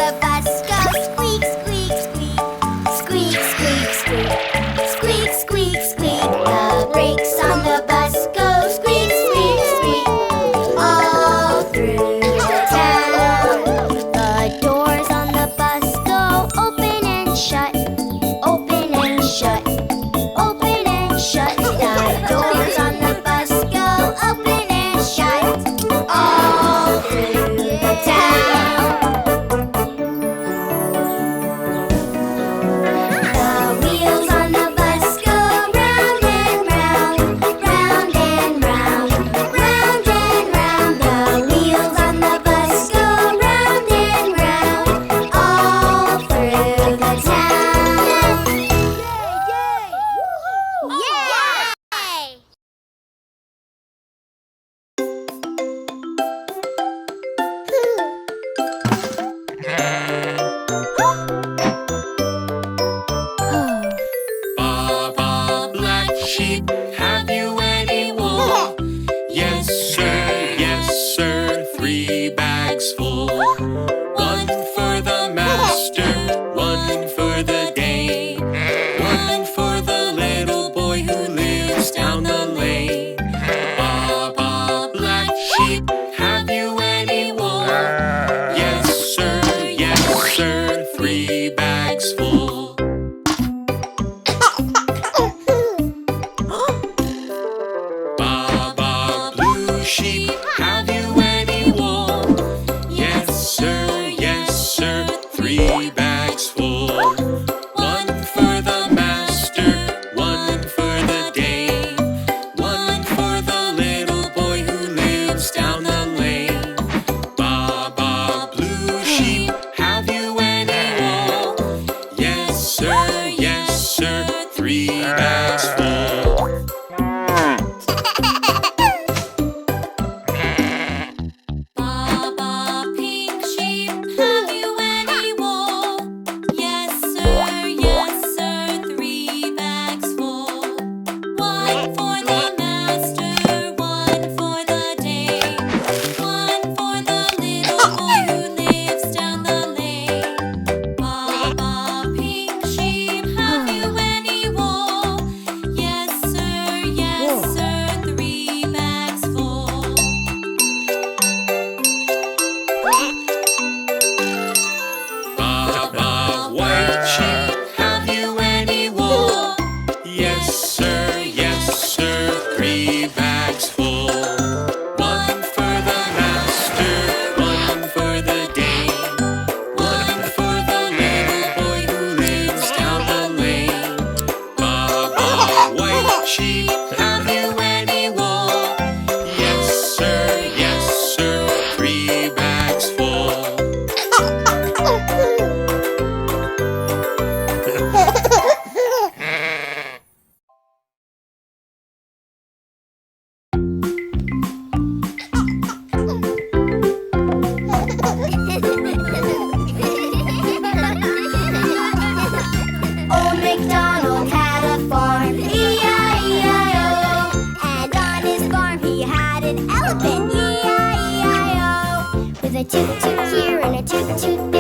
the bus go squeak, squeak, squeak. Squeak, squeak, squeak. Squeak, squeak, squeak. The brakes on the bus go squeak, squeak, squeak. All through the town. The doors on the bus go open and shut. Open and shut. Open and shut. The doors on the bus go open and shut. All through the town. The wheels on the bus go round and round, round and round, round and round. The wheels on the bus go round and round, all through the town. Yay! Baba, black sheep, have you any wool? Yes, sir, 3 bags full. 1 for the master, 1 for the dame, 1 for the little boy who lives down the lane. Baba, black sheep, have you any wool? Yes, sir, 3 bags full. Baba, blue sheep, have you any wool? Yes, sir, 3 bags full. 1 for the master, 1 for the dame, 1 for the little boy who lives down the lane. Baba, blue sheep, have you any wool? Yes, sir, 3 bags full. Baba, pink sheep, have you any wool? Yes, sir, 3 bags full. 1 for the master, 1 for the dame, 1 for the little boy who lives down the lane. Baba, pink sheep, have you any wool? Yes, sir, 3 bags full. Baba, white sheep, have you any wool? Yes, sir, 3 bags full. 1 for the master, 1 for the dame, 1 for the little boy who lives down the lane. Baba, white sheep, have you any wool? Yes, sir, 3 bags full. Old MacDonald had a farm, E-I-E-I-O. And on his farm he had an elephant, E-I-E-I-O. With a toot-toot here and a toot-toot there.